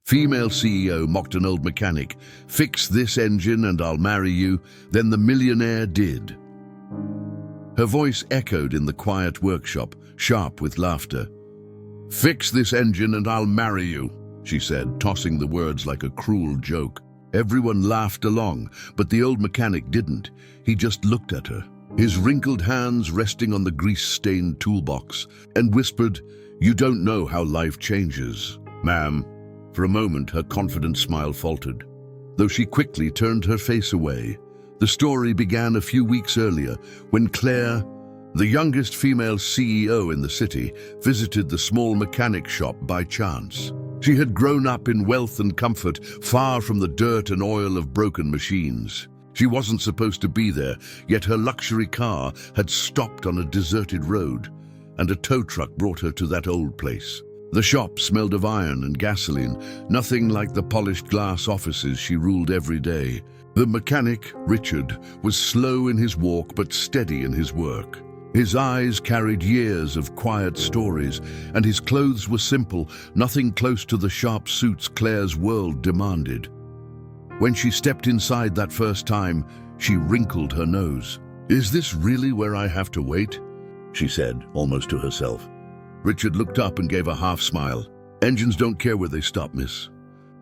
Female CEO mocked an old mechanic. Fix this engine and I'll marry you. Then the millionaire did. Her voice echoed in the quiet workshop, sharp with laughter. Fix this engine and I'll marry you, she said, tossing the words like a cruel joke. Everyone laughed along, but the old mechanic didn't. He just looked at her, his wrinkled hands resting on the grease-stained toolbox, and whispered, "You don't know how life changes, ma'am." For a moment, her confident smile faltered, though she quickly turned her face away. The story began a few weeks earlier, when Claire, the youngest female CEO in the city, visited the small mechanic shop by chance. She had grown up in wealth and comfort, far from the dirt and oil of broken machines. She wasn't supposed to be there, yet her luxury car had stopped on a deserted road, and a tow truck brought her to that old place. The shop smelled of iron and gasoline, nothing like the polished glass offices she ruled every day. The mechanic, Richard, was slow in his walk but steady in his work. His eyes carried years of quiet stories, and his clothes were simple, nothing close to the sharp suits Claire's world demanded. When she stepped inside that first time, she wrinkled her nose. "Is this really where I have to wait?" she said, almost to herself. Richard looked up and gave a half smile. "Engines don't care where they stop, miss.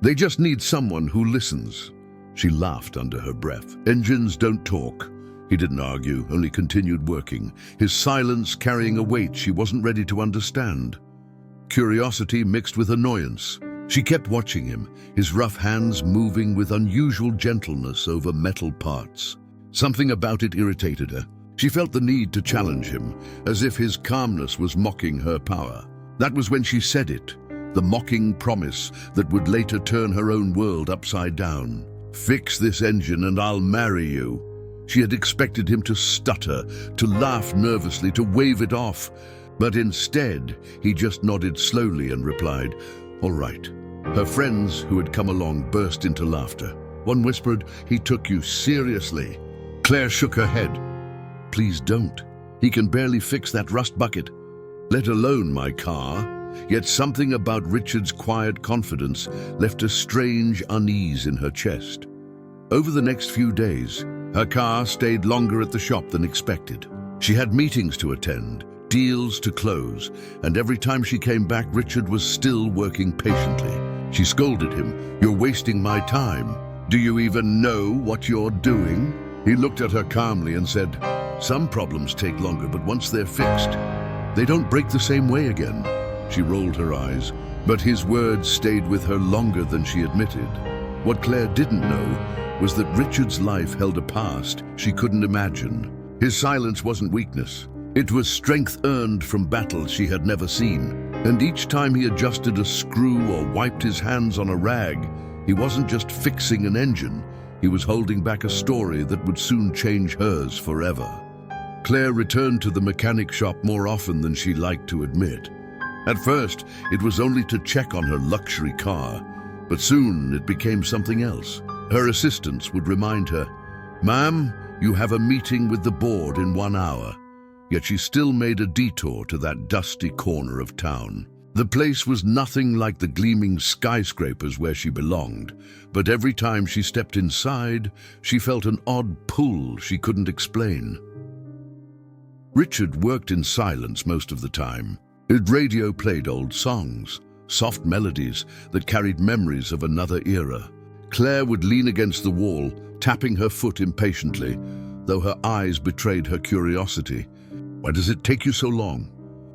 They just need someone who listens." She laughed under her breath. "Engines don't talk." He didn't argue, only continued working, his silence carrying a weight she wasn't ready to understand. Curiosity mixed with annoyance. She kept watching him, his rough hands moving with unusual gentleness over metal parts. Something about it irritated her. She felt the need to challenge him, as if his calmness was mocking her power. That was when she said it, the mocking promise that would later turn her own world upside down. "Fix this engine and I'll marry you." She had expected him to stutter, to laugh nervously, to wave it off. But instead, he just nodded slowly and replied, "All right." Her friends who had come along burst into laughter. One whispered, "He took you seriously." Claire shook her head. "Please don't. He can barely fix that rust bucket, let alone my car." Yet something about Richard's quiet confidence left a strange unease in her chest. Over the next few days, her car stayed longer at the shop than expected. She had meetings to attend, deals to close, and every time she came back, Richard was still working patiently. She scolded him, "You're wasting my time. Do you even know what you're doing?" He looked at her calmly and said, "Some problems take longer, but once they're fixed, they don't break the same way again." She rolled her eyes, but his words stayed with her longer than she admitted. What Claire didn't know was that Richard's life held a past she couldn't imagine. His silence wasn't weakness. It was strength earned from battles she had never seen. And each time he adjusted a screw or wiped his hands on a rag, he wasn't just fixing an engine, he was holding back a story that would soon change hers forever. Claire returned to the mechanic shop more often than she liked to admit. At first, it was only to check on her luxury car, but soon it became something else. Her assistants would remind her, "Ma'am, you have a meeting with the board in 1 hour." Yet she still made a detour to that dusty corner of town. The place was nothing like the gleaming skyscrapers where she belonged, but every time she stepped inside, she felt an odd pull she couldn't explain. Richard worked in silence most of the time. His radio played old songs, soft melodies that carried memories of another era. Claire would lean against the wall, tapping her foot impatiently, though her eyes betrayed her curiosity. "Why does it take you so long?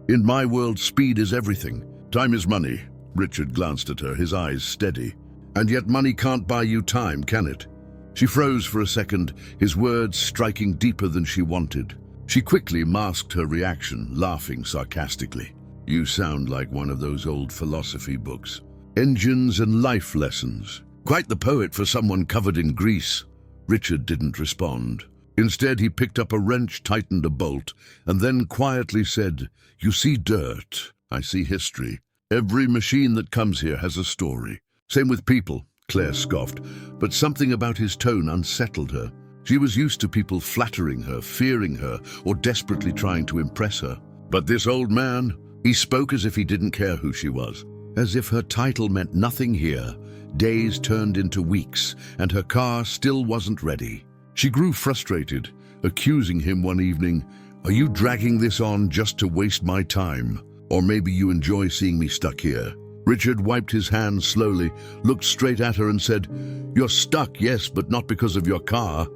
In my world, speed is everything. Time is money." Richard glanced at her, his eyes steady. "And yet money can't buy you time, can it?" She froze for a second, his words striking deeper than she wanted. She quickly masked her reaction, laughing sarcastically. "You sound like one of those old philosophy books. Engines and life lessons. Quite the poet for someone covered in grease." Richard didn't respond. Instead, he picked up a wrench, tightened a bolt, and then quietly said, "You see dirt, I see history. Every machine that comes here has a story. Same with people," Claire scoffed, but something about his tone unsettled her. She was used to people flattering her, fearing her, or desperately trying to impress her. But this old man, he spoke as if he didn't care who she was. As if her title meant nothing here, days turned into weeks, and her car still wasn't ready. She grew frustrated, accusing him one evening, "Are you dragging this on just to waste my time? Or maybe you enjoy seeing me stuck here?" Richard wiped his hands slowly, looked straight at her and said, "You're stuck, yes, but not because of your car."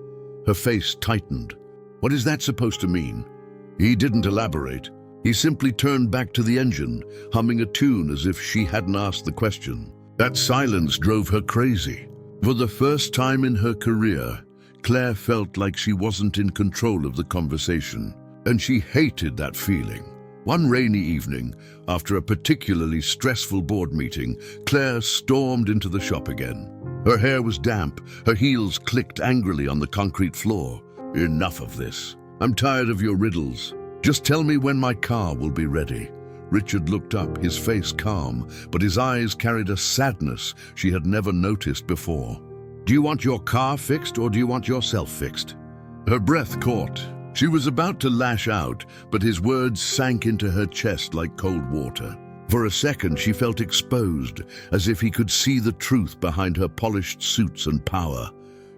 Her face tightened. What is that supposed to mean? He didn't elaborate. He simply turned back to the engine, humming a tune as if she hadn't asked the question. That silence drove her crazy. For the first time in her career, Claire felt like she wasn't in control of the conversation, and she hated that feeling. One rainy evening, after a particularly stressful board meeting, Claire stormed into the shop again. Her hair was damp, her heels clicked angrily on the concrete floor. "Enough of this. I'm tired of your riddles. Just tell me when my car will be ready." Richard looked up, his face calm, but his eyes carried a sadness she had never noticed before. "Do you want your car fixed or do you want yourself fixed?" Her breath caught. She was about to lash out, but his words sank into her chest like cold water. For a second, she felt exposed, as if he could see the truth behind her polished suits and power.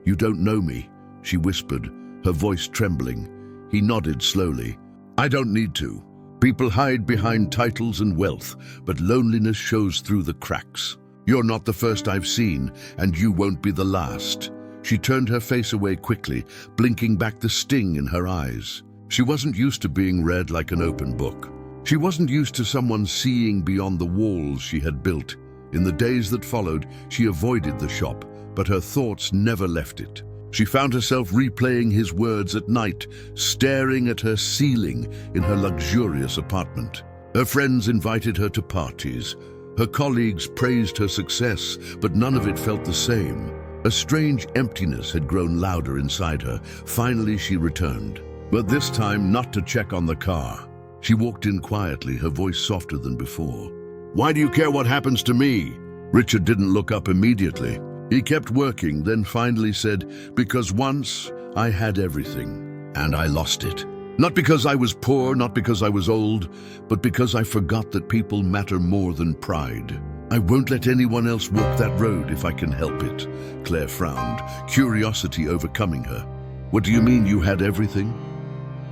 "You don't know me," she whispered, her voice trembling. He nodded slowly. "I don't need to. People hide behind titles and wealth, but loneliness shows through the cracks. You're not the first I've seen, and you won't be the last." She turned her face away quickly, blinking back the sting in her eyes. She wasn't used to being read like an open book. She wasn't used to someone seeing beyond the walls she had built. In the days that followed, she avoided the shop, but her thoughts never left it. She found herself replaying his words at night, staring at her ceiling in her luxurious apartment. Her friends invited her to parties. Her colleagues praised her success, but none of it felt the same. A strange emptiness had grown louder inside her. Finally, she returned, but this time not to check on the car. She walked in quietly, her voice softer than before. "Why do you care what happens to me?" Richard didn't look up immediately. He kept working, then finally said, "Because once I had everything, and I lost it. Not because I was poor, not because I was old, but because I forgot that people matter more than pride. I won't let anyone else walk that road if I can help it." Claire frowned, curiosity overcoming her. "What do you mean you had everything?"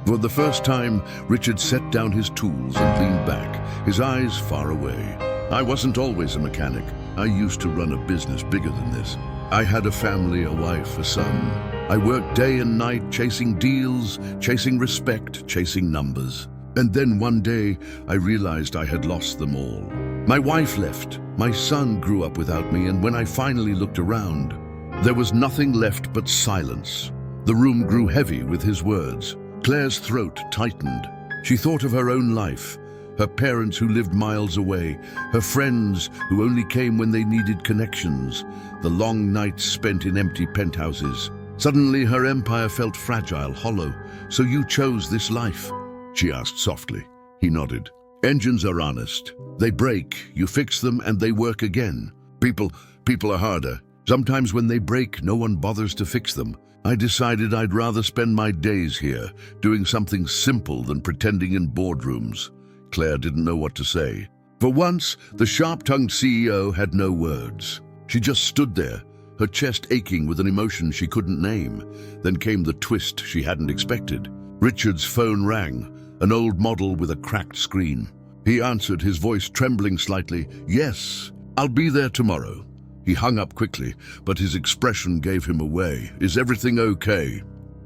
For the first time, Richard set down his tools and leaned back, his eyes far away. "I wasn't always a mechanic. I used to run a business bigger than this. I had a family, a wife, a son. I worked day and night chasing deals, chasing respect, chasing numbers. And then one day, I realized I had lost them all. My wife left, my son grew up without me, and when I finally looked around, there was nothing left but silence." The room grew heavy with his words. Claire's throat tightened. She thought of her own life, her parents who lived miles away, her friends who only came when they needed connections, the long nights spent in empty penthouses. Suddenly, her empire felt fragile, hollow. "So you chose this life?" she asked softly. He nodded. "Engines are honest. They break, you fix them, and they work again. People are harder. Sometimes when they break, no one bothers to fix them. I decided I'd rather spend my days here, doing something simple than pretending in boardrooms." Claire didn't know what to say. For once, the sharp-tongued CEO had no words. She just stood there, her chest aching with an emotion she couldn't name. Then came the twist she hadn't expected. Richard's phone rang, an old model with a cracked screen. He answered, his voice trembling slightly. "Yes, I'll be there tomorrow." He hung up quickly, but his expression gave him away. "Is everything okay?"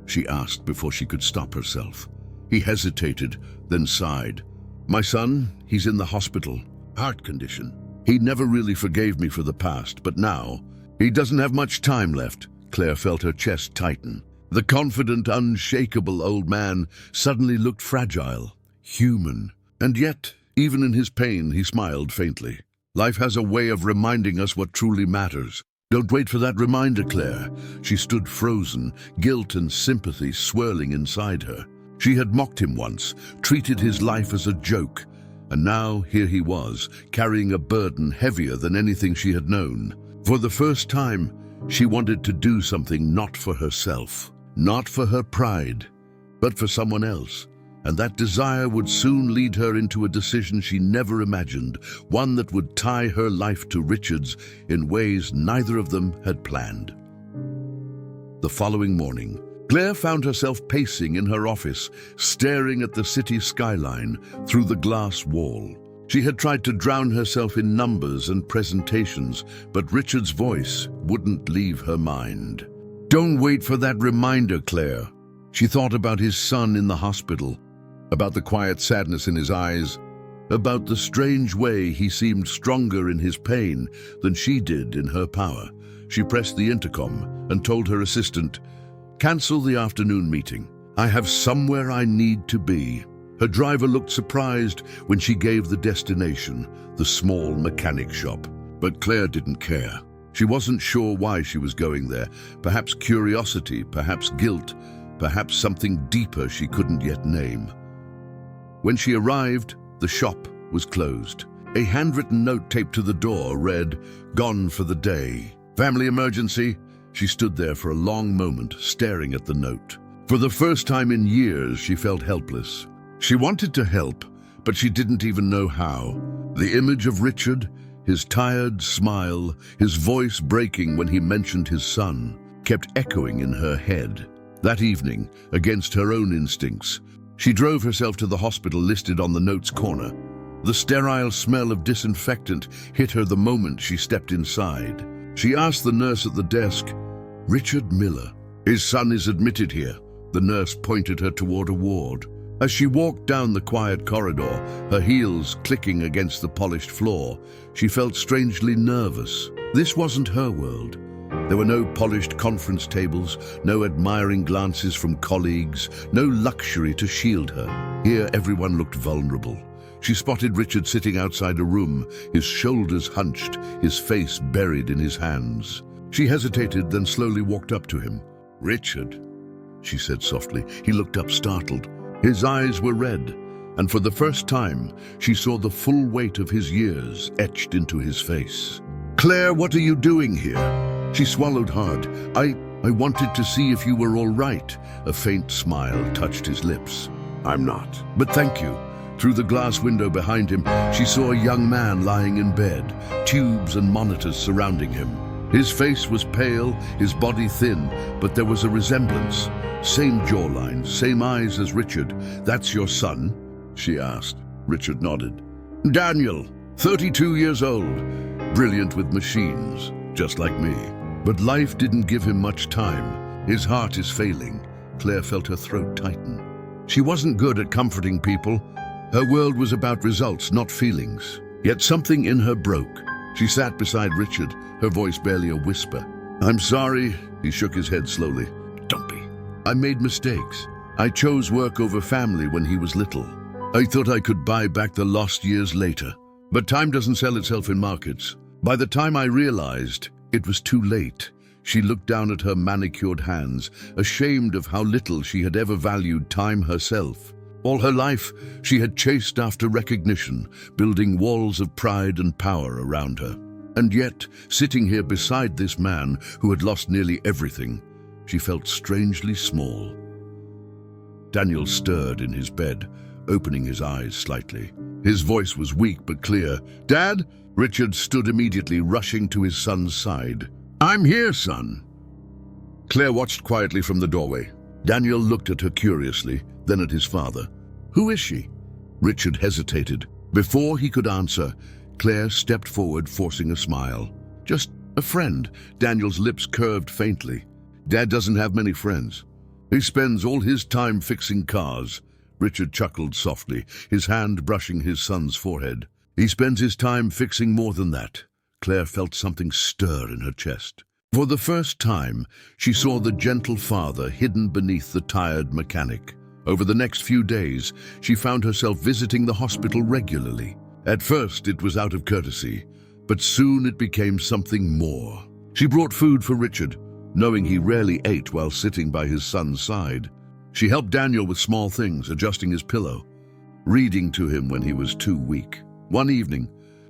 she asked before she could stop herself. He hesitated, then sighed. "My son, he's in the hospital. Heart condition. He never really forgave me for the past, but now, he doesn't have much time left." Claire felt her chest tighten. The confident, unshakable old man suddenly looked fragile, human. And yet, even in his pain, he smiled faintly. Life has a way of reminding us what truly matters. Don't wait for that reminder, Claire. She stood frozen, guilt and sympathy swirling inside her. She had mocked him once, treated his life as a joke, and now here he was, carrying a burden heavier than anything she had known. For the first time, she wanted to do something not for herself, not for her pride, but for someone else. and that desire would soon lead her into a decision she never imagined, one that would tie her life to Richard's in ways neither of them had planned. The following morning, Claire found herself pacing in her office, staring at the city skyline through the glass wall. She had tried to drown herself in numbers and presentations, but Richard's voice wouldn't leave her mind. "Don't wait for that reminder, Claire." She thought about his son in the hospital, about the quiet sadness in his eyes, about the strange way he seemed stronger in his pain than she did in her power. She pressed the intercom and told her assistant, "Cancel the afternoon meeting. I have somewhere I need to be." Her driver looked surprised when she gave the destination, the small mechanic shop. But Claire didn't care. She wasn't sure why she was going there. Perhaps curiosity, perhaps guilt, perhaps something deeper she couldn't yet name. When she arrived, the shop was closed. A handwritten note taped to the door read, "Gone for the day. Family emergency." She stood there for a long moment, staring at the note. For the first time in years, she felt helpless. She wanted to help, but she didn't even know how. The image of Richard, his tired smile, his voice breaking when he mentioned his son, kept echoing in her head. That evening, against her own instincts, she drove herself to the hospital listed on the note's corner. The sterile smell of disinfectant hit her the moment she stepped inside. She asked the nurse at the desk, "Richard Miller. His son is admitted here." The nurse pointed her toward a ward. As she walked down the quiet corridor, her heels clicking against the polished floor, she felt strangely nervous. This wasn't her world. There were no polished conference tables, no admiring glances from colleagues, no luxury to shield her. Here, everyone looked vulnerable. She spotted Richard sitting outside a room, his shoulders hunched, his face buried in his hands. She hesitated, then slowly walked up to him. "Richard," she said softly. He looked up, startled. His eyes were red, and for the first time, she saw the full weight of his years etched into his face. "Claire, what are you doing here?" She swallowed hard. I wanted to see if you were all right." A faint smile touched his lips. "I'm not, but thank you." Through the glass window behind him, she saw a young man lying in bed, tubes and monitors surrounding him. His face was pale, his body thin, but there was a resemblance. Same jawline, same eyes as Richard. "That's your son?" she asked. Richard nodded. "Daniel, 32 years old, brilliant with machines, just like me. But life didn't give him much time. His heart is failing." Claire felt her throat tighten. She wasn't good at comforting people. Her world was about results, not feelings. Yet something in her broke. She sat beside Richard, her voice barely a whisper. "I'm sorry," he shook his head slowly. "Don't be. I made mistakes. I chose work over family when he was little. I thought I could buy back the lost years later. But time doesn't sell itself in markets. By the time I realized, it was too late." She looked down at her manicured hands, ashamed of how little she had ever valued time herself. All her life, she had chased after recognition, building walls of pride and power around her. And yet, sitting here beside this man who had lost nearly everything, she felt strangely small. Daniel stirred in his bed, opening his eyes slightly. His voice was weak but clear. "Dad?" Richard stood immediately, rushing to his son's side. "I'm here, son." Claire watched quietly from the doorway. Daniel looked at her curiously, then at his father. "Who is she?" Richard hesitated. Before he could answer, Claire stepped forward, forcing a smile. "Just a friend." Daniel's lips curved faintly. "Dad doesn't have many friends. He spends all his time fixing cars." Richard chuckled softly, his hand brushing his son's forehead. "He spends his time fixing more than that." Claire felt something stir in her chest. For the first time, she saw the gentle father hidden beneath the tired mechanic. Over the next few days, she found herself visiting the hospital regularly. At first, it was out of courtesy, but soon it became something more. She brought food for Richard, knowing he rarely ate while sitting by his son's side. She helped Daniel with small things, adjusting his pillow, reading to him when he was too weak. One evening,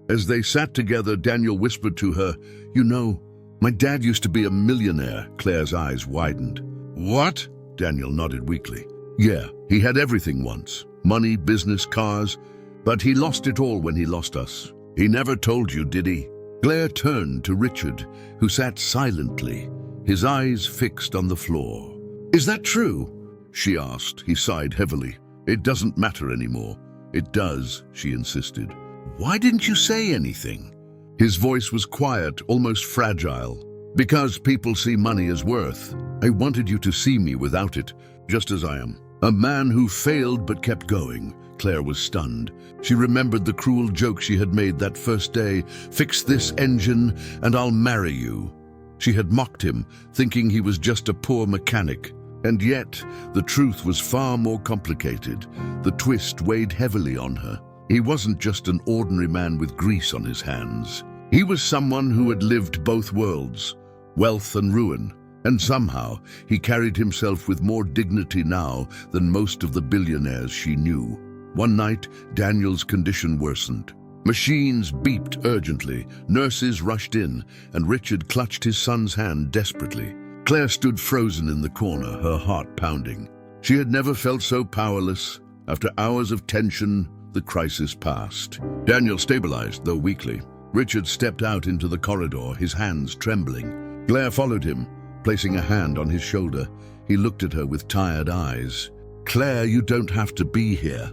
as they sat together, Daniel whispered to her, "You know, my dad used to be a millionaire." Claire's eyes widened. "What?" Daniel nodded weakly. Yeah, he had everything once. Money, business, cars. But he lost it all when he lost us. He never told you, did he? Claire turned to Richard, who sat silently, his eyes fixed on the floor. Is that true? She asked. He sighed heavily. It doesn't matter anymore. It does, she insisted. Why didn't you say anything? His voice was quiet, almost fragile. Because people see money as worth. I wanted you to see me without it, just as I am. A man who failed but kept going. Claire was stunned. She remembered the cruel joke she had made that first day. Fix this engine and I'll marry you. She had mocked him, thinking he was just a poor mechanic. And yet, the truth was far more complicated. The twist weighed heavily on her. He wasn't just an ordinary man with grease on his hands. He was someone who had lived both worlds, wealth and ruin. And somehow, he carried himself with more dignity now than most of the billionaires she knew. One night, Daniel's condition worsened. Machines beeped urgently, nurses rushed in, and Richard clutched his son's hand desperately. Claire stood frozen in the corner, her heart pounding. She had never felt so powerless. After hours of tension, the crisis passed. Daniel stabilized, though weakly. Richard stepped out into the corridor, his hands trembling. Claire followed him, placing a hand on his shoulder. He looked at her with tired eyes. Claire, you don't have to be here.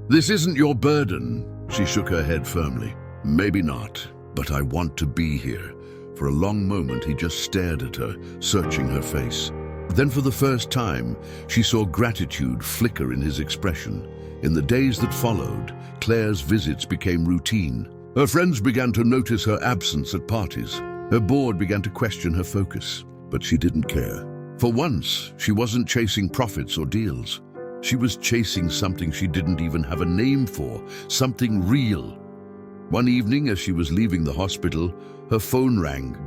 This isn't your burden. She shook her head firmly. Maybe not, but I want to be here. For a long moment, he just stared at her, searching her face. Then for the first time, she saw gratitude flicker in his expression. In the days that followed, Claire's visits became routine. Her friends began to notice her absence at parties. Her board began to question her focus, but she didn't care. For once, she wasn't chasing profits or deals. She was chasing something she didn't even have a name for, something real. One evening, as she was leaving the hospital, her phone rang.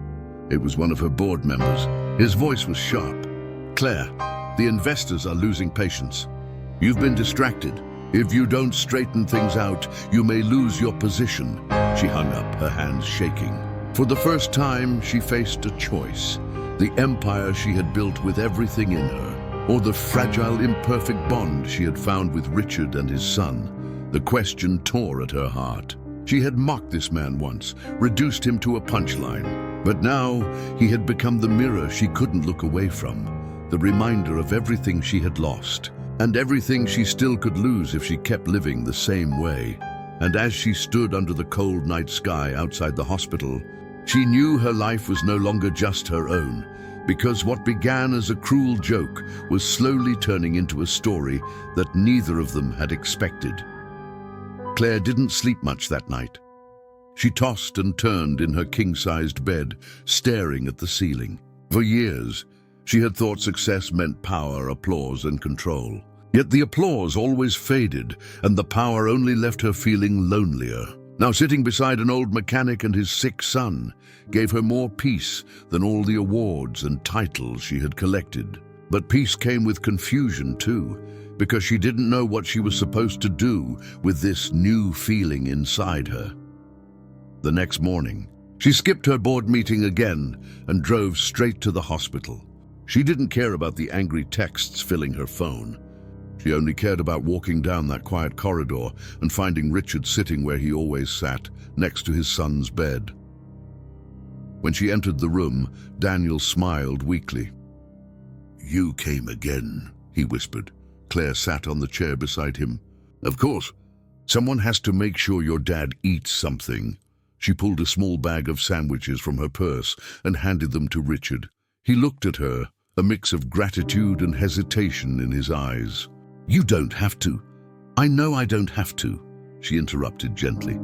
It was one of her board members. His voice was sharp. Claire, the investors are losing patience. You've been distracted. If you don't straighten things out, you may lose your position. She hung up, her hands shaking. For the first time, she faced a choice. The empire she had built with everything in her, or the fragile, imperfect bond she had found with Richard and his son. The question tore at her heart. She had mocked this man once, reduced him to a punchline. But now, he had become the mirror she couldn't look away from, the reminder of everything she had lost, and everything she still could lose if she kept living the same way. And as she stood under the cold night sky outside the hospital, she knew her life was no longer just her own, because what began as a cruel joke was slowly turning into a story that neither of them had expected. Claire didn't sleep much that night. She tossed and turned in her king-sized bed, staring at the ceiling. For years, she had thought success meant power, applause, and control. Yet the applause always faded, and the power only left her feeling lonelier. Now sitting beside an old mechanic and his sick son gave her more peace than all the awards and titles she had collected. But peace came with confusion too, because she didn't know what she was supposed to do with this new feeling inside her. The next morning, she skipped her board meeting again and drove straight to the hospital. She didn't care about the angry texts filling her phone. She only cared about walking down that quiet corridor and finding Richard sitting where he always sat, next to his son's bed. When she entered the room, Daniel smiled weakly. "You came again," he whispered. Claire sat on the chair beside him. "Of course. Someone has to make sure your dad eats something." She pulled a small bag of sandwiches from her purse and handed them to Richard. He looked at her, a mix of gratitude and hesitation in his eyes. "You don't have to." "I know I don't have to," she interrupted gently.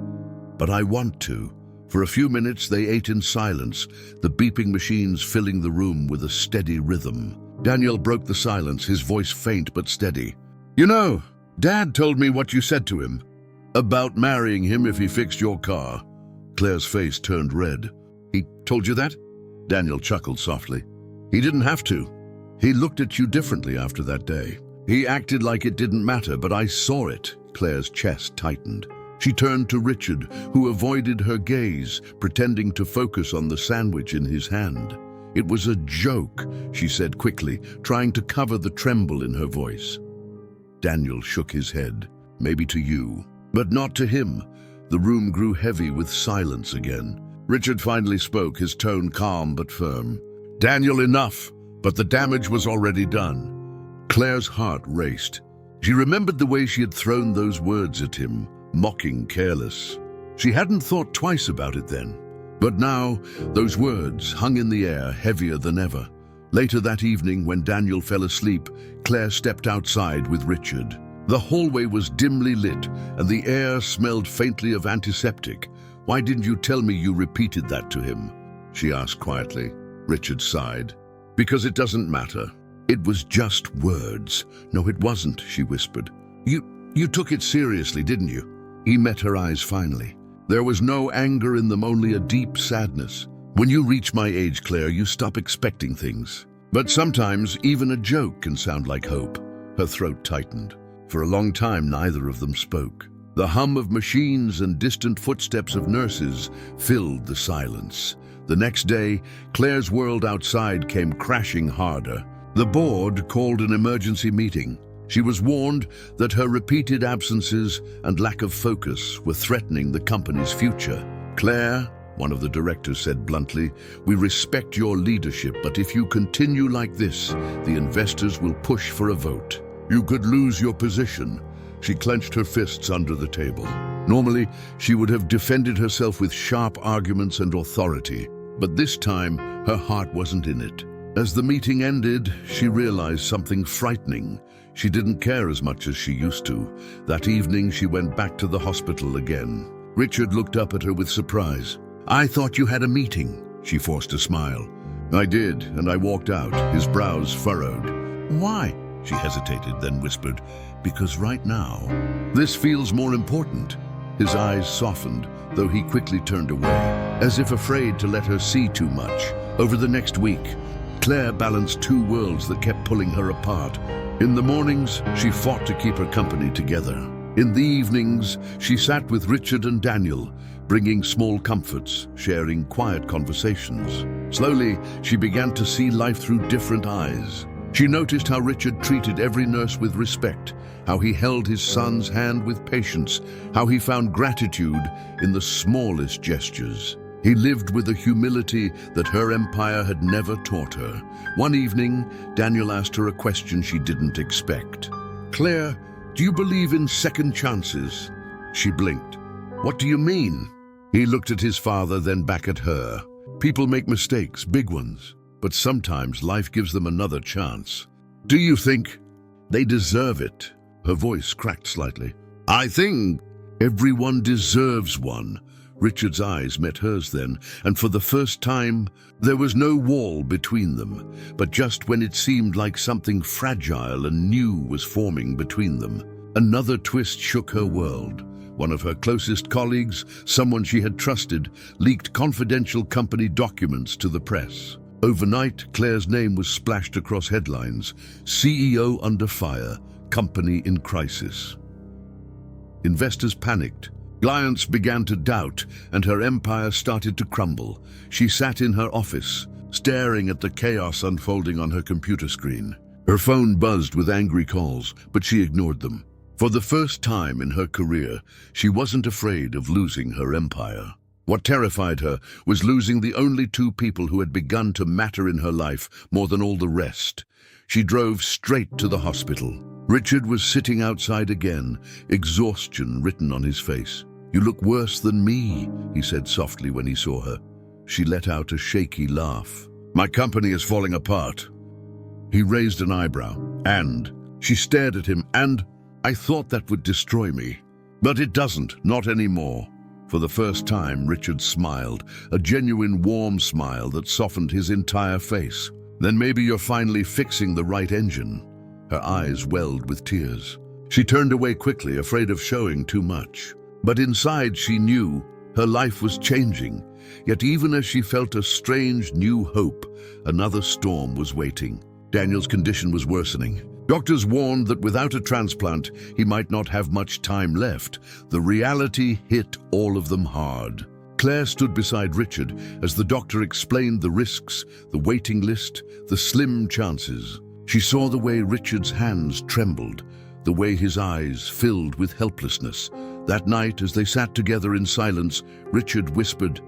"But I want to." For a few minutes they ate in silence, the beeping machines filling the room with a steady rhythm. Daniel broke the silence, his voice faint but steady. "You know, Dad told me what you said to him. About marrying him if he fixed your car." Claire's face turned red. "He told you that?" Daniel chuckled softly. "He didn't have to. He looked at you differently after that day. He acted like it didn't matter, but I saw it." Claire's chest tightened. She turned to Richard, who avoided her gaze, pretending to focus on the sandwich in his hand. "It was a joke," she said quickly, trying to cover the tremble in her voice. Daniel shook his head. Maybe to you, but not to him. The room grew heavy with silence again. Richard finally spoke, his tone calm but firm. Daniel, enough, but the damage was already done. Claire's heart raced. She remembered the way she had thrown those words at him, mocking, careless. She hadn't thought twice about it then. But now, those words hung in the air, heavier than ever. Later that evening, when Daniel fell asleep, Claire stepped outside with Richard. The hallway was dimly lit, and the air smelled faintly of antiseptic. Why didn't you tell me you repeated that to him? She asked quietly. Richard sighed. Because it doesn't matter. It was just words. No, it wasn't, she whispered. You took it seriously, didn't you? He met her eyes finally. There was no anger in them, only a deep sadness. When you reach my age, Claire, you stop expecting things. But sometimes even a joke can sound like hope. Her throat tightened. For a long time, neither of them spoke. The hum of machines and distant footsteps of nurses filled the silence. The next day, Claire's world outside came crashing harder. The board called an emergency meeting. She was warned that her repeated absences and lack of focus were threatening the company's future. Claire, one of the directors said bluntly, we respect your leadership, but if you continue like this, the investors will push for a vote. You could lose your position. She clenched her fists under the table. Normally, she would have defended herself with sharp arguments and authority, but this time, her heart wasn't in it. As the meeting ended, she realized something frightening. She didn't care as much as she used to. That evening, she went back to the hospital again. Richard looked up at her with surprise. I thought you had a meeting, she forced a smile. I did, and I walked out, his brows furrowed. Why? She hesitated, then whispered, because right now, this feels more important. His eyes softened, though he quickly turned away, as if afraid to let her see too much. Over the next week, Claire balanced two worlds that kept pulling her apart. In the mornings, she fought to keep her company together. In the evenings, she sat with Richard and Daniel, bringing small comforts, sharing quiet conversations. Slowly, she began to see life through different eyes. She noticed how Richard treated every nurse with respect, how he held his son's hand with patience, how he found gratitude in the smallest gestures. He lived with a humility that her empire had never taught her. One evening, Daniel asked her a question she didn't expect. Claire, do you believe in second chances? She blinked. What do you mean? He looked at his father, then back at her. People make mistakes, big ones, but sometimes life gives them another chance. Do you think they deserve it? Her voice cracked slightly. I think everyone deserves one. Richard's eyes met hers then, and for the first time, there was no wall between them, but just when it seemed like something fragile and new was forming between them, another twist shook her world. One of her closest colleagues, someone she had trusted, leaked confidential company documents to the press. Overnight, Claire's name was splashed across headlines. CEO under fire, company in crisis. Investors panicked. Clients began to doubt, and her empire started to crumble. She sat in her office, staring at the chaos unfolding on her computer screen. Her phone buzzed with angry calls, but she ignored them. For the first time in her career, she wasn't afraid of losing her empire. What terrified her was losing the only two people who had begun to matter in her life more than all the rest. She drove straight to the hospital. Richard was sitting outside again, exhaustion written on his face. You look worse than me, he said softly when he saw her. She let out a shaky laugh. My company is falling apart. He raised an eyebrow, and she stared at him, and I thought that would destroy me. But it doesn't, not anymore. For the first time, Richard smiled, a genuine warm smile that softened his entire face. Then maybe you're finally fixing the right engine. Her eyes welled with tears. She turned away quickly, afraid of showing too much. But inside she knew her life was changing. Yet even as she felt a strange new hope, another storm was waiting. Daniel's condition was worsening. Doctors warned that without a transplant, he might not have much time left. The reality hit all of them hard. Claire stood beside Richard as the doctor explained the risks, the waiting list, the slim chances. She saw the way Richard's hands trembled, the way his eyes filled with helplessness. That night, as they sat together in silence, Richard whispered,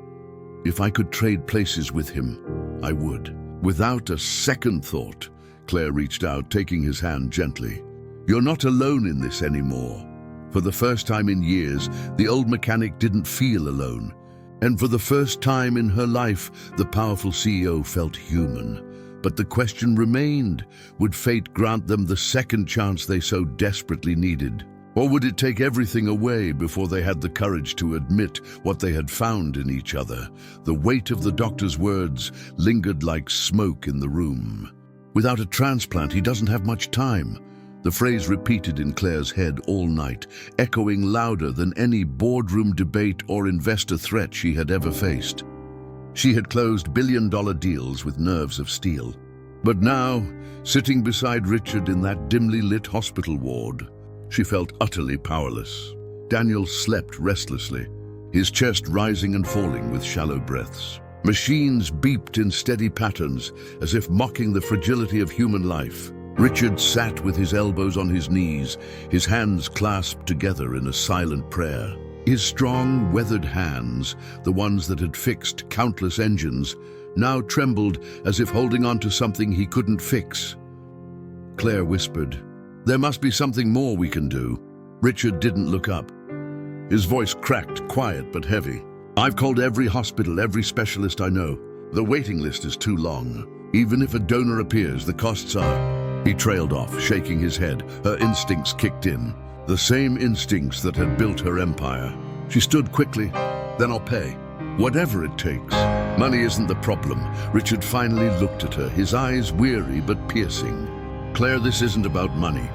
"If I could trade places with him, I would." Without a second thought, Claire reached out, taking his hand gently. "You're not alone in this anymore." For the first time in years, the old mechanic didn't feel alone. And for the first time in her life, the powerful CEO felt human. But the question remained, would fate grant them the second chance they so desperately needed? Or would it take everything away before they had the courage to admit what they had found in each other? The weight of the doctor's words lingered like smoke in the room. "Without a transplant, he doesn't have much time." The phrase repeated in Claire's head all night, echoing louder than any boardroom debate or investor threat she had ever faced. She had closed billion-dollar deals with nerves of steel. But now, sitting beside Richard in that dimly lit hospital ward, she felt utterly powerless. Daniel slept restlessly, his chest rising and falling with shallow breaths. Machines beeped in steady patterns, as if mocking the fragility of human life. Richard sat with his elbows on his knees, his hands clasped together in a silent prayer. His strong, weathered hands, the ones that had fixed countless engines, now trembled as if holding on to something he couldn't fix. Claire whispered, "There must be something more we can do." Richard didn't look up. His voice cracked, quiet but heavy. "I've called every hospital, every specialist I know. The waiting list is too long. Even if a donor appears, the costs are..." He trailed off, shaking his head. Her instincts kicked in, the same instincts that had built her empire. She stood quickly. "Then I'll pay. Whatever it takes. Money isn't the problem." Richard finally looked at her, his eyes weary but piercing. "Claire, this isn't about money.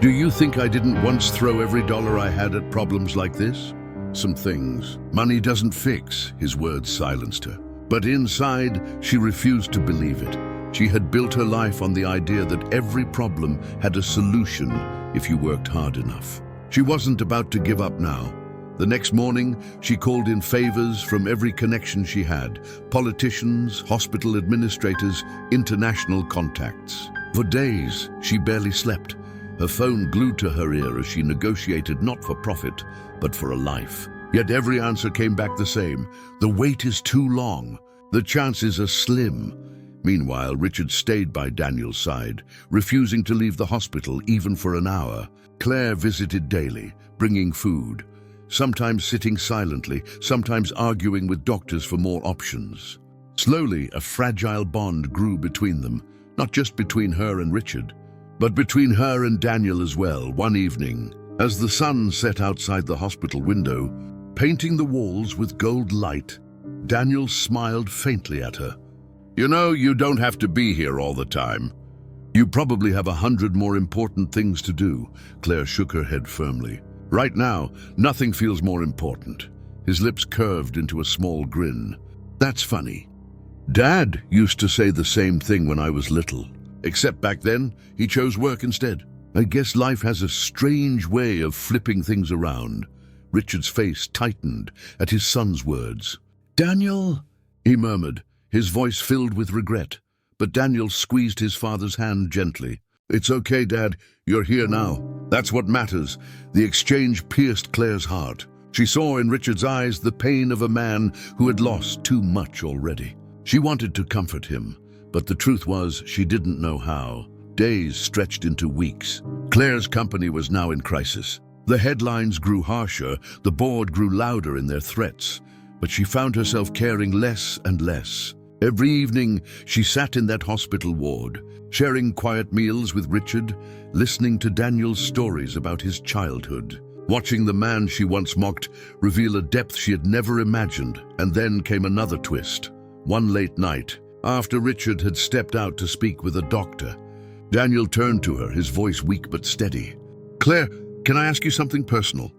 Do you think I didn't once throw every dollar I had at problems like this? Some things money doesn't fix," his words silenced her. But inside, she refused to believe it. She had built her life on the idea that every problem had a solution if you worked hard enough. She wasn't about to give up now. The next morning, she called in favors from every connection she had: politicians, hospital administrators, international contacts. For days, she barely slept, her phone glued to her ear as she negotiated not for profit, but for a life. Yet every answer came back the same: the wait is too long, the chances are slim. Meanwhile, Richard stayed by Daniel's side, refusing to leave the hospital even for an hour. Claire visited daily, bringing food, sometimes sitting silently, sometimes arguing with doctors for more options. Slowly, a fragile bond grew between them, not just between her and Richard, but between her and Daniel as well. One evening, as the sun set outside the hospital window, painting the walls with gold light, Daniel smiled faintly at her. "You know, you don't have to be here all the time. You probably have 100 more important things to do." Claire shook her head firmly. "Right now, nothing feels more important." His lips curved into a small grin. "That's funny. Dad used to say the same thing when I was little. Except back then, he chose work instead. I guess life has a strange way of flipping things around." Richard's face tightened at his son's words. "Daniel," he murmured, his voice filled with regret. But Daniel squeezed his father's hand gently. "It's okay, Dad. You're here now. That's what matters." The exchange pierced Claire's heart. She saw in Richard's eyes the pain of a man who had lost too much already. She wanted to comfort him, but the truth was she didn't know how. Days stretched into weeks. Claire's company was now in crisis. The headlines grew harsher, the board grew louder in their threats, but she found herself caring less and less. Every evening, she sat in that hospital ward, sharing quiet meals with Richard, listening to Daniel's stories about his childhood, watching the man she once mocked reveal a depth she had never imagined. And then came another twist. One late night, after Richard had stepped out to speak with a doctor, Daniel turned to her, his voice weak but steady. "Claire, can I ask you something personal?"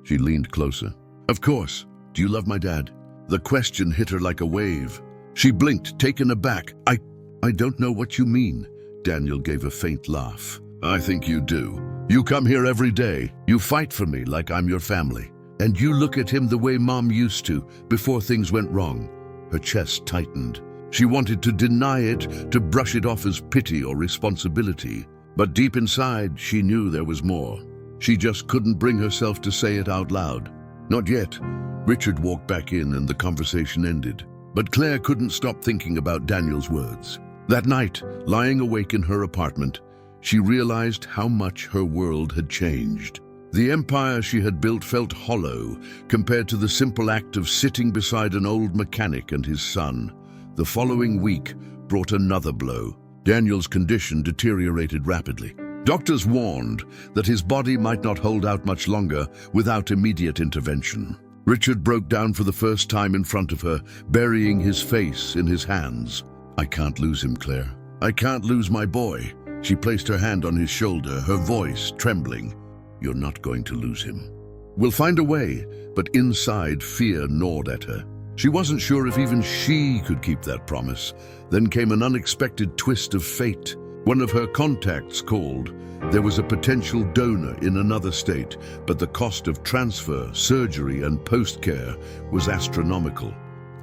She leaned closer. "Of course. Do you love my dad?" The question hit her like a wave. She blinked, taken aback. I don't know what you mean." Daniel gave a faint laugh. "I think you do. You come here every day. You fight for me like I'm your family. And you look at him the way Mom used to, before things went wrong." Her chest tightened. She wanted to deny it, to brush it off as pity or responsibility. But deep inside, she knew there was more. She just couldn't bring herself to say it out loud. Not yet. Richard walked back in and the conversation ended. But Claire couldn't stop thinking about Daniel's words. That night, lying awake in her apartment, she realized how much her world had changed. The empire she had built felt hollow compared to the simple act of sitting beside an old mechanic and his son. The following week brought another blow. Daniel's condition deteriorated rapidly. Doctors warned that his body might not hold out much longer without immediate intervention. Richard broke down for the first time in front of her, burying his face in his hands. "I can't lose him, Claire. I can't lose my boy." She placed her hand on his shoulder, her voice trembling. "You're not going to lose him. We'll find a way," but inside fear gnawed at her. She wasn't sure if even she could keep that promise. Then came an unexpected twist of fate. One of her contacts called. There was a potential donor in another state, but the cost of transfer, surgery, and post-care was astronomical.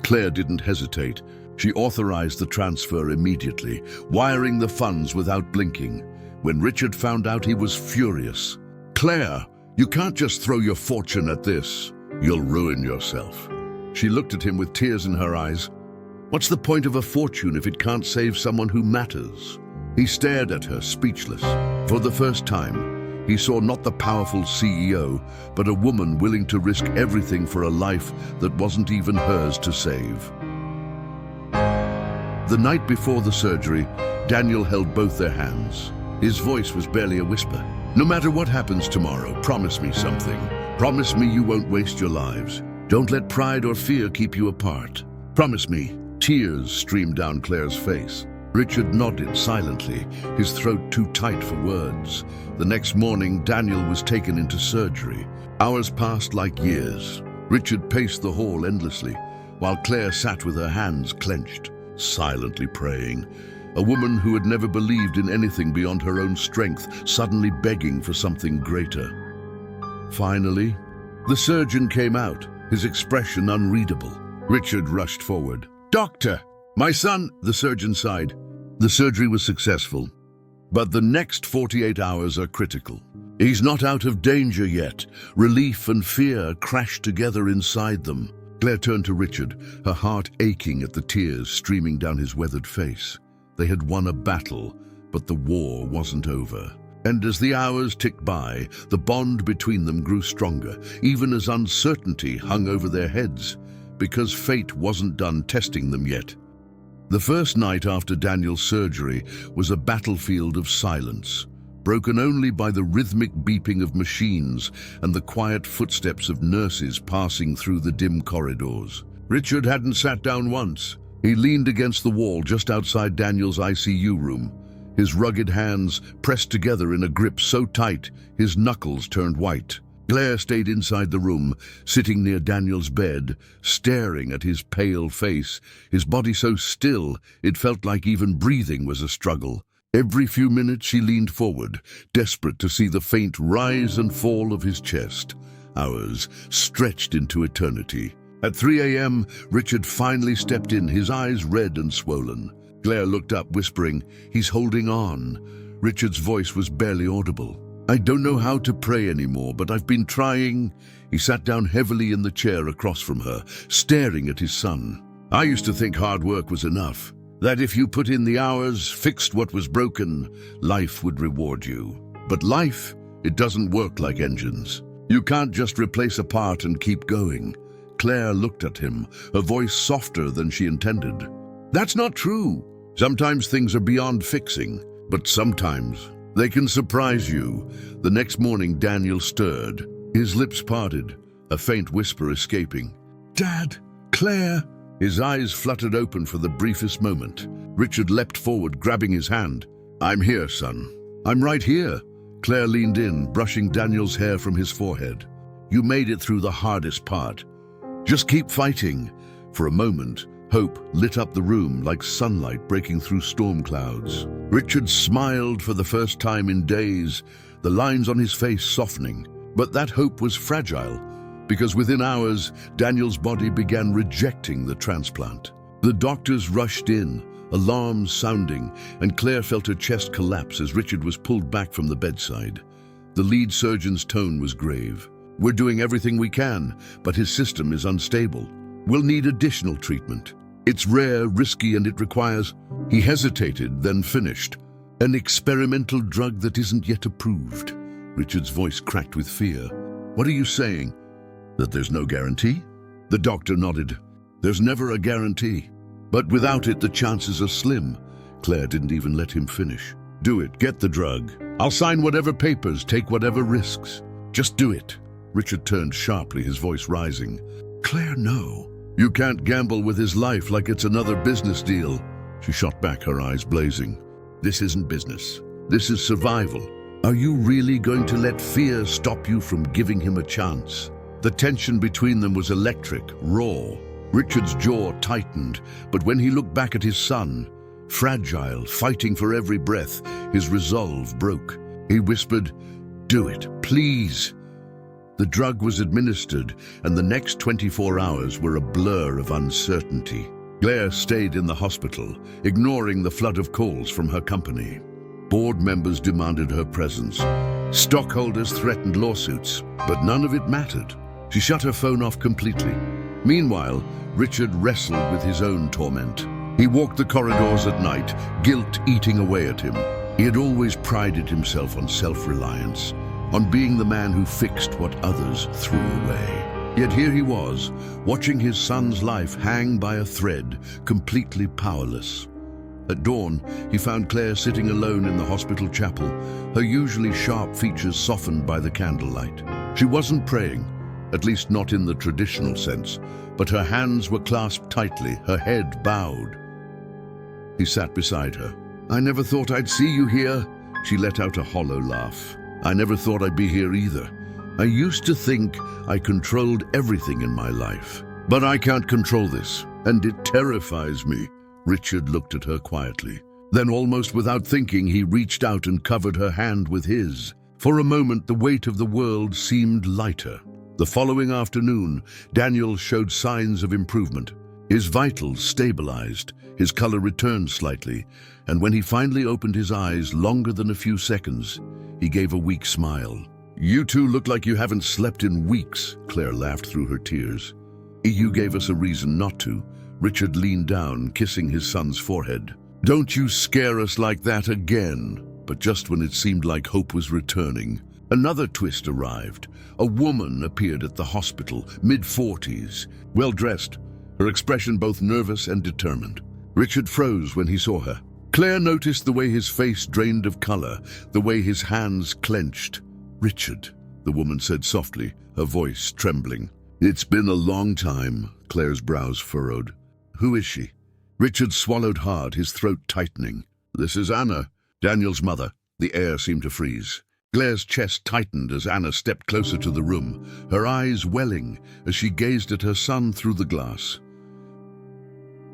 Claire didn't hesitate. She authorized the transfer immediately, wiring the funds without blinking. When Richard found out, he was furious. "Claire, you can't just throw your fortune at this. You'll ruin yourself." She looked at him with tears in her eyes. "What's the point of a fortune if it can't save someone who matters?" He stared at her, speechless. For the first time, he saw not the powerful CEO, but a woman willing to risk everything for a life that wasn't even hers to save. The night before the surgery, Daniel held both their hands. His voice was barely a whisper. "No matter what happens tomorrow, promise me something. Promise me you won't waste your lives. Don't let pride or fear keep you apart. Promise me." Tears streamed down Claire's face. Richard nodded silently, his throat too tight for words. The next morning, Daniel was taken into surgery. Hours passed like years. Richard paced the hall endlessly, while Claire sat with her hands clenched, silently praying. A woman who had never believed in anything beyond her own strength, suddenly begging for something greater. Finally, the surgeon came out, his expression unreadable. Richard rushed forward. "Doctor, my son," the surgeon sighed. The surgery was successful, but the next 48 hours are critical. He's not out of danger yet. Relief and fear crashed together inside them. Claire turned to Richard, her heart aching at the tears streaming down his weathered face. They had won a battle, but the war wasn't over. And as the hours ticked by, the bond between them grew stronger, even as uncertainty hung over their heads, because fate wasn't done testing them yet. The first night after Daniel's surgery was a battlefield of silence, broken only by the rhythmic beeping of machines and the quiet footsteps of nurses passing through the dim corridors. Richard hadn't sat down once. He leaned against the wall just outside Daniel's ICU room, his rugged hands pressed together in a grip so tight his knuckles turned white. Claire stayed inside the room, sitting near Daniel's bed, staring at his pale face, his body so still it felt like even breathing was a struggle. Every few minutes she leaned forward, desperate to see the faint rise and fall of his chest. Hours stretched into eternity. At 3 a.m., Richard finally stepped in, his eyes red and swollen. Claire looked up, whispering, "He's holding on." Richard's voice was barely audible. "I don't know how to pray anymore, but I've been trying." He sat down heavily in the chair across from her, staring at his son. "I used to think hard work was enough, that if you put in the hours, fixed what was broken, life would reward you. But life, it doesn't work like engines. You can't just replace a part and keep going." Claire looked at him, her voice softer than she intended. "That's not true. Sometimes things are beyond fixing, but sometimes they can surprise you." The next morning, Daniel stirred, his lips parted, a faint whisper escaping. "Dad, Claire." His eyes fluttered open for the briefest moment. Richard leapt forward, grabbing his hand. "I'm here, son. I'm right here." Claire leaned in, brushing Daniel's hair from his forehead. "You made it through the hardest part. Just keep fighting." For a moment, hope lit up the room like sunlight breaking through storm clouds. Richard smiled for the first time in days, the lines on his face softening. But that hope was fragile, because within hours, Daniel's body began rejecting the transplant. The doctors rushed in, alarms sounding, and Claire felt her chest collapse as Richard was pulled back from the bedside. The lead surgeon's tone was grave. "We're doing everything we can, but his system is unstable. We'll need additional treatment. It's rare, risky, and it requires—" He hesitated, then finished. "An experimental drug that isn't yet approved." Richard's voice cracked with fear. "What are you saying? That there's no guarantee?" The doctor nodded. "There's never a guarantee. But without it, the chances are slim." Claire didn't even let him finish. "Do it. Get the drug. I'll sign whatever papers, take whatever risks. Just do it." Richard turned sharply, his voice rising. "Claire, no. You can't gamble with his life like it's another business deal." She shot back, her eyes blazing. "This isn't business. This is survival. Are you really going to let fear stop you from giving him a chance?" The tension between them was electric, raw. Richard's jaw tightened, but when he looked back at his son, fragile, fighting for every breath, his resolve broke. He whispered, "Do it, please." The drug was administered, and the next 24 hours were a blur of uncertainty. Claire stayed in the hospital, ignoring the flood of calls from her company. Board members demanded her presence. Stockholders threatened lawsuits, but none of it mattered. She shut her phone off completely. Meanwhile, Richard wrestled with his own torment. He walked the corridors at night, guilt eating away at him. He had always prided himself on self-reliance, on being the man who fixed what others threw away. Yet here he was, watching his son's life hang by a thread, completely powerless. At dawn, he found Claire sitting alone in the hospital chapel, her usually sharp features softened by the candlelight. She wasn't praying, at least not in the traditional sense, but her hands were clasped tightly, her head bowed. He sat beside her. "I never thought I'd see you here." She let out a hollow laugh. "I never thought I'd be here either. I used to think I controlled everything in my life. But I can't control this, and it terrifies me." Richard looked at her quietly. Then, almost without thinking, he reached out and covered her hand with his. For a moment, the weight of the world seemed lighter. The following afternoon, Daniel showed signs of improvement. His vitals stabilized, his color returned slightly, and when he finally opened his eyes longer than a few seconds, he gave a weak smile. "You two look like you haven't slept in weeks," Claire laughed through her tears. "You gave us a reason not to." Richard leaned down, kissing his son's forehead. "Don't you scare us like that again." But just when it seemed like hope was returning, another twist arrived. A woman appeared at the hospital, mid-40s, well-dressed, her expression both nervous and determined. Richard froze when he saw her. Claire noticed the way his face drained of color, the way his hands clenched. "Richard," the woman said softly, her voice trembling. "It's been a long time," Claire's brows furrowed. "Who is she?" Richard swallowed hard, his throat tightening. "This is Anna, Daniel's mother." The air seemed to freeze. Claire's chest tightened as Anna stepped closer to the room, her eyes welling as she gazed at her son through the glass.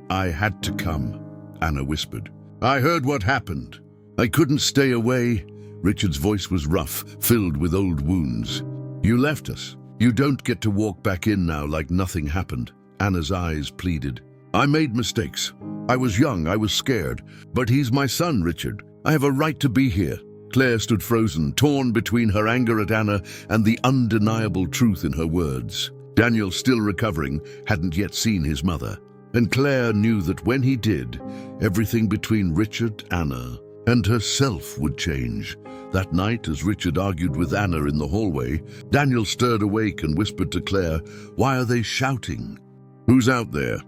"I had to come," Anna whispered. "I heard what happened. I couldn't stay away." Richard's voice was rough, filled with old wounds. "You left us. You don't get to walk back in now like nothing happened." Anna's eyes pleaded. "I made mistakes. I was young, I was scared. But he's my son, Richard. I have a right to be here." Claire stood frozen, torn between her anger at Anna and the undeniable truth in her words. Daniel, still recovering, hadn't yet seen his mother. And Claire knew that when he did, everything between Richard, Anna, and herself would change. That night, as Richard argued with Anna in the hallway, Daniel stirred awake and whispered to Claire, "Why are they shouting?" "Who's out there?"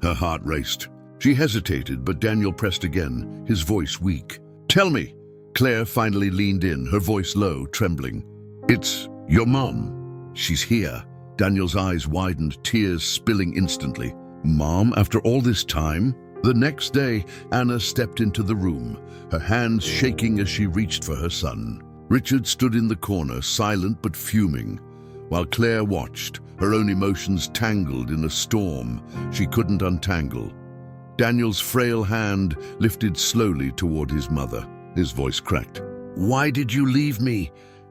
Her heart raced. She hesitated, but Daniel pressed again, his voice weak. "Tell me." Claire finally leaned in, her voice low, trembling. "It's your mom. She's here." Daniel's eyes widened, tears spilling instantly. "Mom, after all this time?" The next day, Anna stepped into the room, her hands shaking as she reached for her son. Richard stood in the corner, silent but fuming, while Claire watched, her own emotions tangled in a storm she couldn't untangle. Daniel's frail hand lifted slowly toward his mother. His voice cracked. "Why did you leave me?"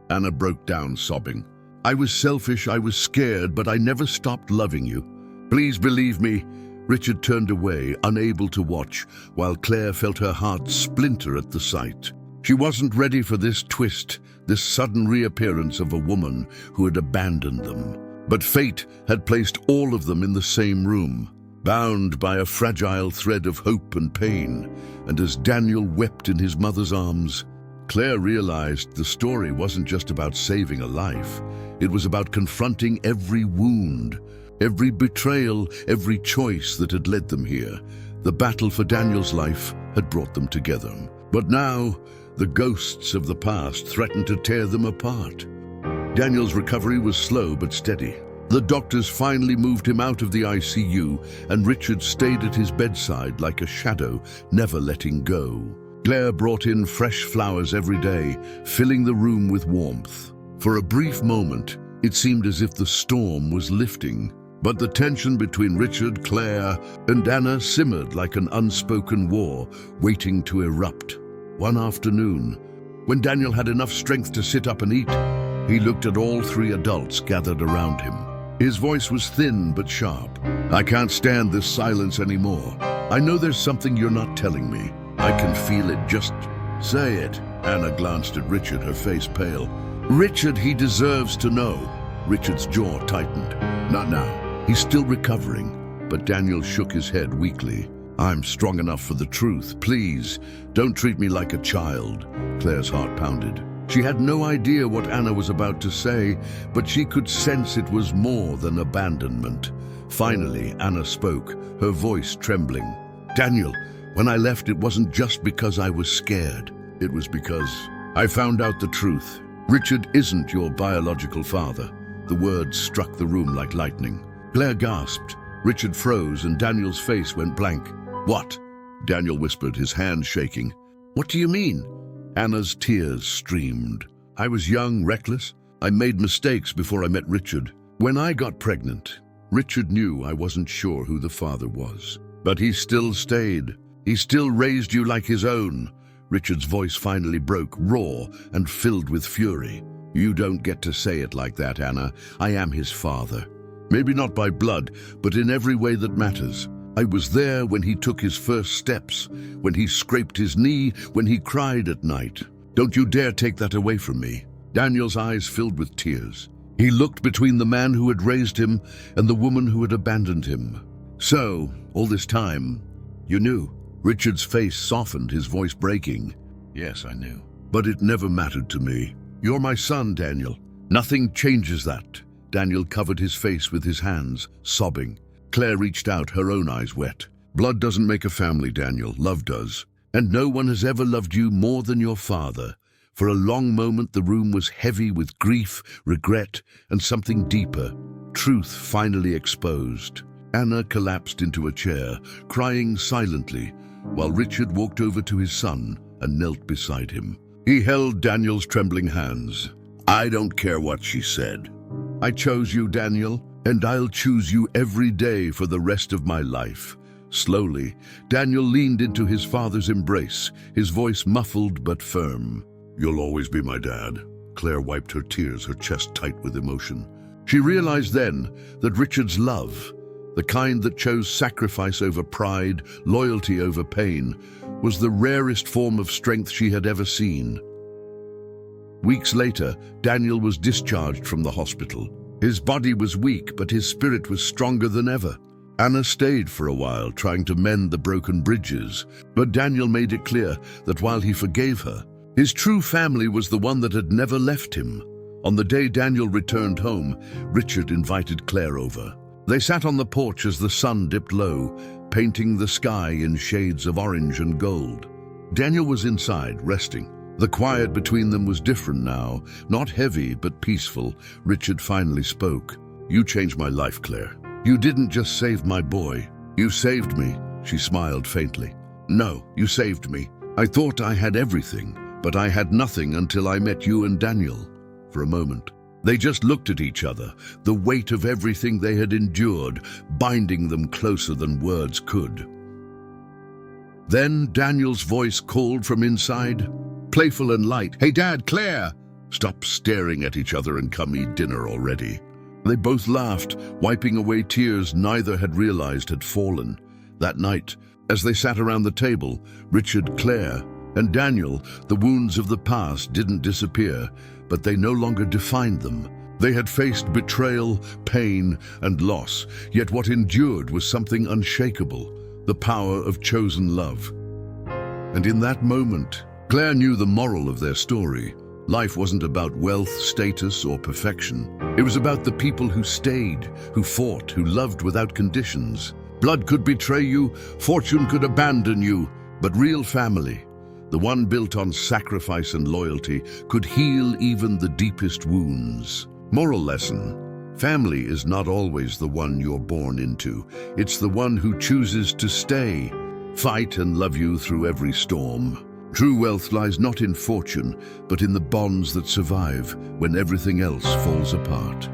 Anna broke down, sobbing. "I was selfish, I was scared, but I never stopped loving you. Please believe me." Richard turned away, unable to watch, while Claire felt her heart splinter at the sight. She wasn't ready for this twist, this sudden reappearance of a woman who had abandoned them. But fate had placed all of them in the same room, bound by a fragile thread of hope and pain. And as Daniel wept in his mother's arms, Claire realized the story wasn't just about saving a life. It was about confronting every wound, every betrayal, every choice that had led them here. The battle for Daniel's life had brought them together. But now, the ghosts of the past threatened to tear them apart. Daniel's recovery was slow but steady. The doctors finally moved him out of the ICU, and Richard stayed at his bedside like a shadow, never letting go. Claire brought in fresh flowers every day, filling the room with warmth. For a brief moment, it seemed as if the storm was lifting. But the tension between Richard, Claire, and Anna simmered like an unspoken war, waiting to erupt. One afternoon, when Daniel had enough strength to sit up and eat, he looked at all three adults gathered around him. His voice was thin but sharp. "I can't stand this silence anymore. I know there's something you're not telling me. I can feel it. Just say it." Anna glanced at Richard, her face pale. "Richard, he deserves to know." Richard's jaw tightened. "Not now. He's still recovering." But Daniel shook his head weakly. "I'm strong enough for the truth. Please, don't treat me like a child." Claire's heart pounded. She had no idea what Anna was about to say, but she could sense it was more than abandonment. Finally, Anna spoke, her voice trembling. "Daniel, when I left, it wasn't just because I was scared. It was because I found out the truth. Richard isn't your biological father." The words struck the room like lightning. Claire gasped. Richard froze, and Daniel's face went blank. "What?" Daniel whispered, his hands shaking. "What do you mean?" Anna's tears streamed. "I was young, reckless. I made mistakes before I met Richard. When I got pregnant, Richard knew I wasn't sure who the father was. But he still stayed. He still raised you like his own." Richard's voice finally broke, raw and filled with fury. "You don't get to say it like that, Anna. I am his father. Maybe not by blood, but in every way that matters. I was there when he took his first steps, when he scraped his knee, when he cried at night. Don't you dare take that away from me." Daniel's eyes filled with tears. He looked between the man who had raised him and the woman who had abandoned him. "So, all this time, you knew?" Richard's face softened, his voice breaking. "Yes, I knew. But it never mattered to me. You're my son, Daniel. Nothing changes that." Daniel covered his face with his hands, sobbing. Claire reached out, her own eyes wet. "Blood doesn't make a family, Daniel. Love does. And no one has ever loved you more than your father." For a long moment, the room was heavy with grief, regret, and something deeper. Truth finally exposed. Anna collapsed into a chair, crying silently, while Richard walked over to his son and knelt beside him. He held Daniel's trembling hands. "I don't care what she said. I chose you, Daniel, and I'll choose you every day for the rest of my life." Slowly, Daniel leaned into his father's embrace, his voice muffled but firm. "You'll always be my dad." Claire wiped her tears, her chest tight with emotion. She realized then that Richard's love, the kind that chose sacrifice over pride, loyalty over pain, was the rarest form of strength she had ever seen. Weeks later, Daniel was discharged from the hospital. His body was weak, but his spirit was stronger than ever. Anna stayed for a while, trying to mend the broken bridges, but Daniel made it clear that while he forgave her, his true family was the one that had never left him. On the day Daniel returned home, Richard invited Claire over. They sat on the porch as the sun dipped low, painting the sky in shades of orange and gold. Daniel was inside, resting. The quiet between them was different now, not heavy but peaceful. Richard finally spoke. "You changed my life, Claire. You didn't just save my boy. You saved me." She smiled faintly. "No, you saved me. I thought I had everything, but I had nothing until I met you and Daniel." For a moment, they just looked at each other, the weight of everything they had endured, binding them closer than words could. Then Daniel's voice called from inside, playful and light. "Hey, Dad, Claire! Stop staring at each other and come eat dinner already." They both laughed, wiping away tears neither had realized had fallen. That night, as they sat around the table, Richard, Claire, and Daniel, the wounds of the past didn't disappear, but they no longer defined them. They had faced betrayal, pain, and loss, yet what endured was something unshakable, the power of chosen love. And in that moment, Claire knew the moral of their story. Life wasn't about wealth, status, or perfection. It was about the people who stayed, who fought, who loved without conditions. Blood could betray you, fortune could abandon you, but real family, the one built on sacrifice and loyalty, could heal even the deepest wounds. Moral lesson: family is not always the one you're born into. It's the one who chooses to stay, fight, and love you through every storm. True wealth lies not in fortune, but in the bonds that survive when everything else falls apart.